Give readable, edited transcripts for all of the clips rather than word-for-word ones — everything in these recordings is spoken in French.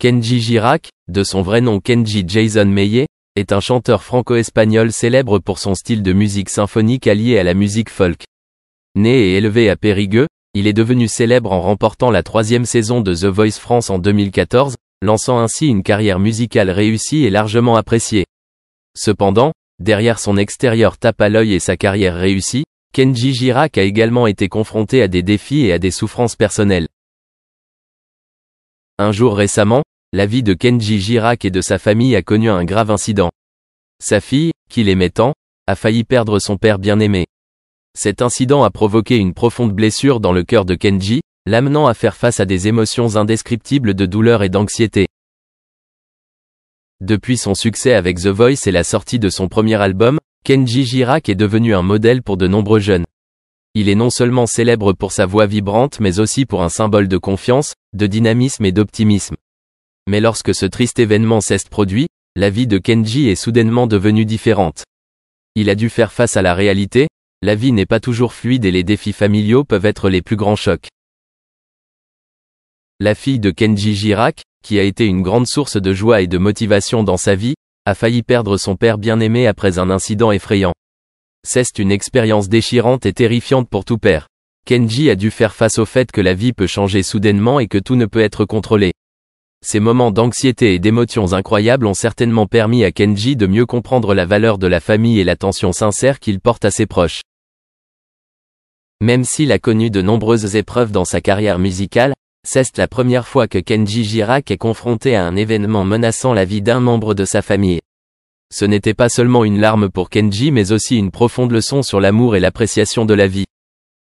Kenji Girac, de son vrai nom Kenji Jason Meillet, est un chanteur franco-espagnol célèbre pour son style de musique symphonique allié à la musique folk. Né et élevé à Périgueux, il est devenu célèbre en remportant la 3e saison de The Voice France en 2014, lançant ainsi une carrière musicale réussie et largement appréciée. Cependant, derrière son extérieur tape à l'œil et sa carrière réussie, Kenji Girac a également été confronté à des défis et à des souffrances personnelles. Un jour récemment, la vie de Kenji Girac et de sa famille a connu un grave incident. Sa fille, qu'il aimait tant, a failli perdre son père bien-aimé. Cet incident a provoqué une profonde blessure dans le cœur de Kenji, l'amenant à faire face à des émotions indescriptibles de douleur et d'anxiété. Depuis son succès avec The Voice et la sortie de son premier album, Kenji Girac est devenu un modèle pour de nombreux jeunes. Il est non seulement célèbre pour sa voix vibrante mais aussi pour un symbole de confiance, de dynamisme et d'optimisme. Mais lorsque ce triste événement s'est produit, la vie de Kenji est soudainement devenue différente. Il a dû faire face à la réalité, la vie n'est pas toujours fluide et les défis familiaux peuvent être les plus grands chocs. La fille de Kenji Girac, qui a été une grande source de joie et de motivation dans sa vie, a failli perdre son père bien-aimé après un incident effrayant. C'est une expérience déchirante et terrifiante pour tout père. Kenji a dû faire face au fait que la vie peut changer soudainement et que tout ne peut être contrôlé. Ces moments d'anxiété et d'émotions incroyables ont certainement permis à Kenji de mieux comprendre la valeur de la famille et l'attention sincère qu'il porte à ses proches. Même s'il a connu de nombreuses épreuves dans sa carrière musicale, c'est la première fois que Kenji Girac est confronté à un événement menaçant la vie d'un membre de sa famille. Ce n'était pas seulement une larme pour Kenji mais aussi une profonde leçon sur l'amour et l'appréciation de la vie.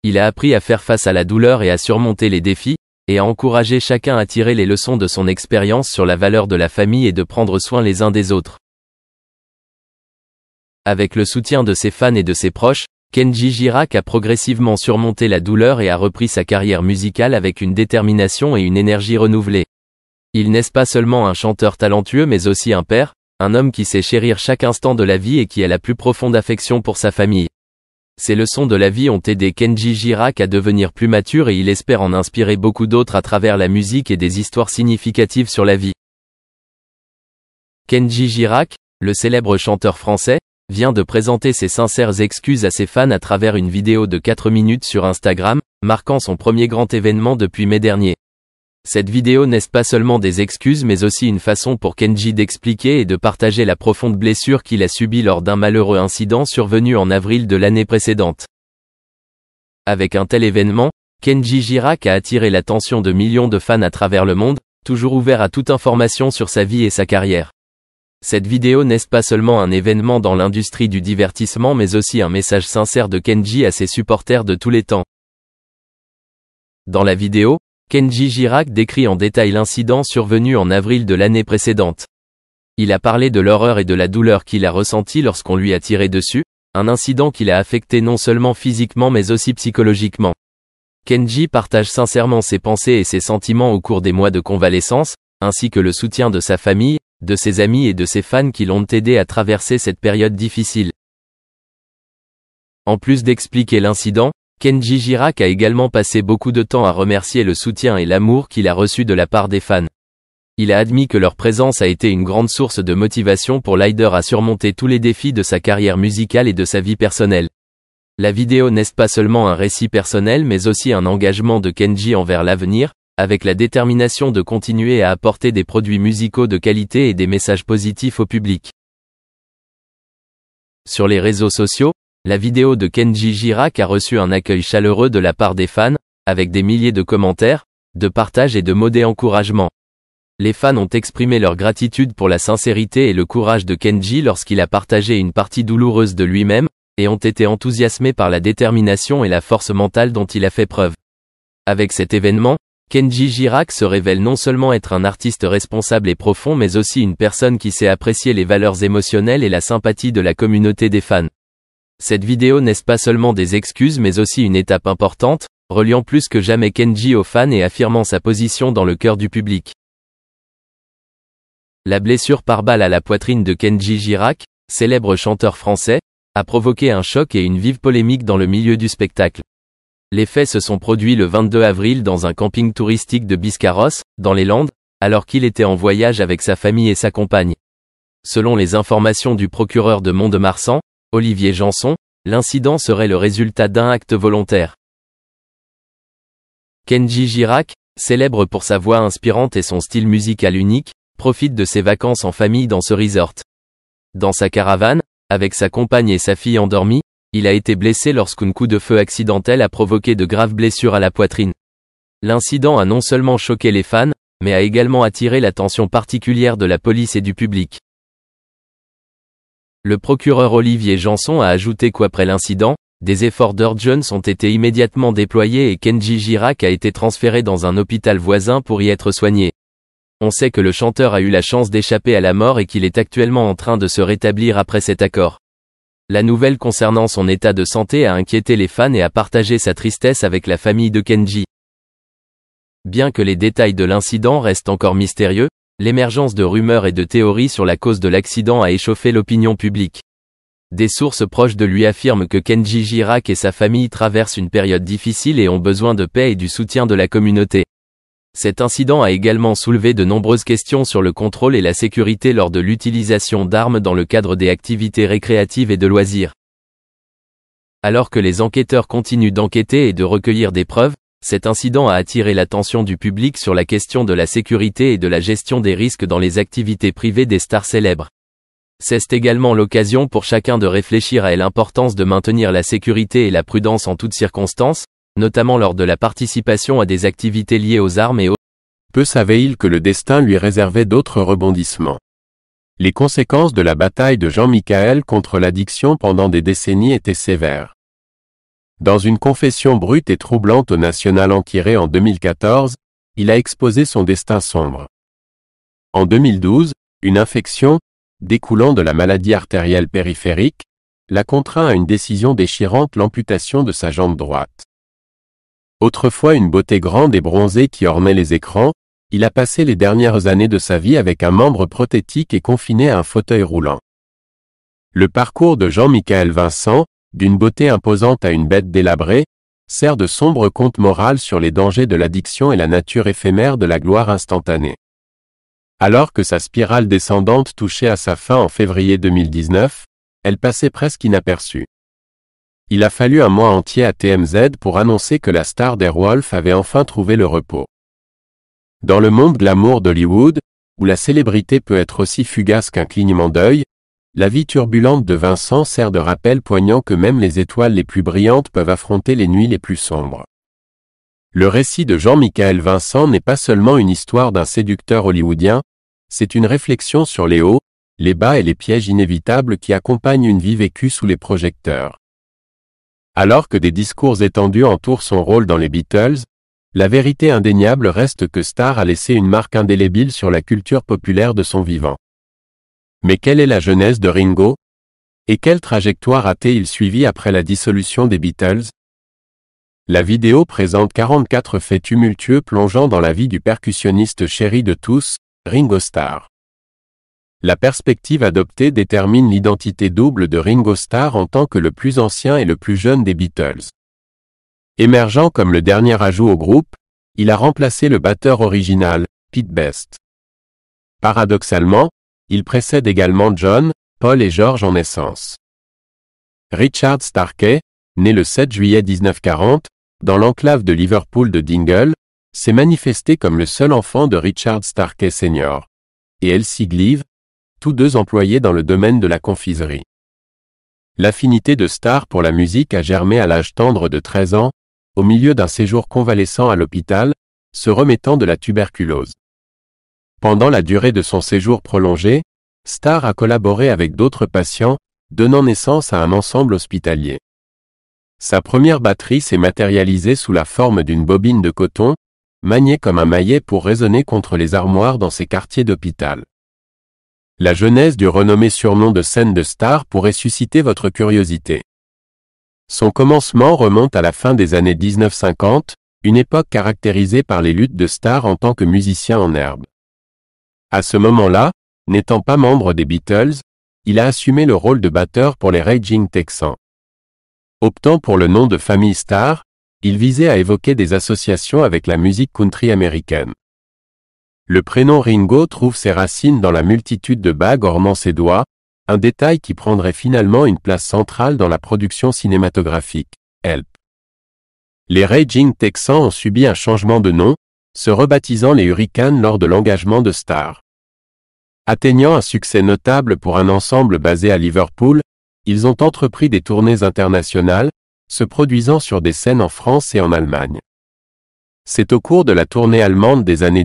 Il a appris à faire face à la douleur et à surmonter les défis, et à encourager chacun à tirer les leçons de son expérience sur la valeur de la famille et de prendre soin les uns des autres. Avec le soutien de ses fans et de ses proches, Kenji Girac a progressivement surmonté la douleur et a repris sa carrière musicale avec une détermination et une énergie renouvelée. Il n'est pas seulement un chanteur talentueux mais aussi un père, un homme qui sait chérir chaque instant de la vie et qui a la plus profonde affection pour sa famille. Ces leçons de la vie ont aidé Kenji Girac à devenir plus mature et il espère en inspirer beaucoup d'autres à travers la musique et des histoires significatives sur la vie. Kenji Girac, le célèbre chanteur français, vient de présenter ses sincères excuses à ses fans à travers une vidéo de 4 minutes sur Instagram, marquant son premier grand événement depuis mai dernier. Cette vidéo n'est pas seulement des excuses mais aussi une façon pour Kenji d'expliquer et de partager la profonde blessure qu'il a subie lors d'un malheureux incident survenu en avril de l'année précédente. Avec un tel événement, Kenji Girac a attiré l'attention de millions de fans à travers le monde, toujours ouvert à toute information sur sa vie et sa carrière. Cette vidéo n'est pas seulement un événement dans l'industrie du divertissement mais aussi un message sincère de Kenji à ses supporters de tous les temps. Dans la vidéo, Kenji Girac décrit en détail l'incident survenu en avril de l'année précédente. Il a parlé de l'horreur et de la douleur qu'il a ressentie lorsqu'on lui a tiré dessus, un incident qui l'a affecté non seulement physiquement mais aussi psychologiquement. Kenji partage sincèrement ses pensées et ses sentiments au cours des mois de convalescence, ainsi que le soutien de sa famille, de ses amis et de ses fans qui l'ont aidé à traverser cette période difficile. En plus d'expliquer l'incident, Kenji Girac a également passé beaucoup de temps à remercier le soutien et l'amour qu'il a reçu de la part des fans. Il a admis que leur présence a été une grande source de motivation pour l'aider à surmonter tous les défis de sa carrière musicale et de sa vie personnelle. La vidéo n'est pas seulement un récit personnel mais aussi un engagement de Kenji envers l'avenir, avec la détermination de continuer à apporter des produits musicaux de qualité et des messages positifs au public. Sur les réseaux sociaux, la vidéo de Kenji Girac a reçu un accueil chaleureux de la part des fans, avec des milliers de commentaires, de partages et de mots d'encouragement. Les fans ont exprimé leur gratitude pour la sincérité et le courage de Kenji lorsqu'il a partagé une partie douloureuse de lui-même, et ont été enthousiasmés par la détermination et la force mentale dont il a fait preuve. Avec cet événement, Kenji Girac se révèle non seulement être un artiste responsable et profond mais aussi une personne qui sait apprécier les valeurs émotionnelles et la sympathie de la communauté des fans. Cette vidéo n'est pas seulement des excuses mais aussi une étape importante, reliant plus que jamais Kenji aux fans et affirmant sa position dans le cœur du public. La blessure par balle à la poitrine de Kenji Girac, célèbre chanteur français, a provoqué un choc et une vive polémique dans le milieu du spectacle. Les faits se sont produits le 22 avril dans un camping touristique de Biscarrosse, dans les Landes, alors qu'il était en voyage avec sa famille et sa compagne. Selon les informations du procureur de Mont-de-Marsan, Olivier Janson, l'incident serait le résultat d'un acte volontaire. Kenji Girac, célèbre pour sa voix inspirante et son style musical unique, profite de ses vacances en famille dans ce resort. Dans sa caravane, avec sa compagne et sa fille endormies, il a été blessé lorsqu'un coup de feu accidentel a provoqué de graves blessures à la poitrine. L'incident a non seulement choqué les fans, mais a également attiré l'attention particulière de la police et du public. Le procureur Olivier Janson a ajouté qu'après l'incident, des efforts d'urgence ont été immédiatement déployés et Kenji Girac a été transféré dans un hôpital voisin pour y être soigné. On sait que le chanteur a eu la chance d'échapper à la mort et qu'il est actuellement en train de se rétablir après cet accord. La nouvelle concernant son état de santé a inquiété les fans et a partagé sa tristesse avec la famille de Kenji. Bien que les détails de l'incident restent encore mystérieux, l'émergence de rumeurs et de théories sur la cause de l'accident a échauffé l'opinion publique. Des sources proches de lui affirment que Kenji Girac et sa famille traversent une période difficile et ont besoin de paix et du soutien de la communauté. Cet incident a également soulevé de nombreuses questions sur le contrôle et la sécurité lors de l'utilisation d'armes dans le cadre des activités récréatives et de loisirs. Alors que les enquêteurs continuent d'enquêter et de recueillir des preuves, cet incident a attiré l'attention du public sur la question de la sécurité et de la gestion des risques dans les activités privées des stars célèbres. C'est également l'occasion pour chacun de réfléchir à l'importance de maintenir la sécurité et la prudence en toutes circonstances, notamment lors de la participation à des activités liées aux armes et aux... Peu savait-il que le destin lui réservait d'autres rebondissements. Les conséquences de la bataille de Jean-Michel contre l'addiction pendant des décennies étaient sévères. Dans une confession brute et troublante au National Enquirer en 2014, il a exposé son destin sombre. En 2012, une infection, découlant de la maladie artérielle périphérique, l'a contraint à une décision déchirante, l'amputation de sa jambe droite. Autrefois une beauté grande et bronzée qui ornait les écrans, il a passé les dernières années de sa vie avec un membre prothétique et confiné à un fauteuil roulant. Le parcours de Jean-Michel Vincent, d'une beauté imposante à une bête délabrée, sert de sombre conte moral sur les dangers de l'addiction et la nature éphémère de la gloire instantanée. Alors que sa spirale descendante touchait à sa fin en février 2019, elle passait presque inaperçue. Il a fallu un mois entier à TMZ pour annoncer que la star d'Airwolf avait enfin trouvé le repos. Dans le monde glamour d'Hollywood, où la célébrité peut être aussi fugace qu'un clignement d'œil, la vie turbulente de Vincent sert de rappel poignant que même les étoiles les plus brillantes peuvent affronter les nuits les plus sombres. Le récit de Jean-Michel Vincent n'est pas seulement une histoire d'un séducteur hollywoodien, c'est une réflexion sur les hauts, les bas et les pièges inévitables qui accompagnent une vie vécue sous les projecteurs. Alors que des discours étendus entourent son rôle dans les Beatles, la vérité indéniable reste que Starr a laissé une marque indélébile sur la culture populaire de son vivant. Mais quelle est la genèse de Ringo? Et quelle trajectoire a-t-il suivi après la dissolution des Beatles? La vidéo présente 44 faits tumultueux plongeant dans la vie du percussionniste chéri de tous, Ringo Starr. La perspective adoptée détermine l'identité double de Ringo Starr en tant que le plus ancien et le plus jeune des Beatles. Émergeant comme le dernier ajout au groupe, il a remplacé le batteur original, Pete Best. Paradoxalement, il précède également John, Paul et George en naissance. Richard Starkey, né le 7 juillet 1940, dans l'enclave de Liverpool de Dingle, s'est manifesté comme le seul enfant de Richard Starkey Sr. et Elsie Gleave, tous deux employés dans le domaine de la confiserie. L'affinité de Starr pour la musique a germé à l'âge tendre de 13 ans, au milieu d'un séjour convalescent à l'hôpital, se remettant de la tuberculose. Pendant la durée de son séjour prolongé, Starr a collaboré avec d'autres patients, donnant naissance à un ensemble hospitalier. Sa première batterie s'est matérialisée sous la forme d'une bobine de coton, maniée comme un maillet pour résonner contre les armoires dans ses quartiers d'hôpital. La genèse du renommé surnom de scène de Starr pourrait susciter votre curiosité. Son commencement remonte à la fin des années 1950, une époque caractérisée par les luttes de Starr en tant que musicien en herbe. À ce moment-là, n'étant pas membre des Beatles, il a assumé le rôle de batteur pour les Raging Texans. Optant pour le nom de famille Starr, il visait à évoquer des associations avec la musique country américaine. Le prénom Ringo trouve ses racines dans la multitude de bagues ornant ses doigts, un détail qui prendrait finalement une place centrale dans la production cinématographique. Help! Les Raging Texans ont subi un changement de nom, se rebaptisant les Hurricanes lors de l'engagement de stars. Atteignant un succès notable pour un ensemble basé à Liverpool, ils ont entrepris des tournées internationales, se produisant sur des scènes en France et en Allemagne. C'est au cours de la tournée allemande des années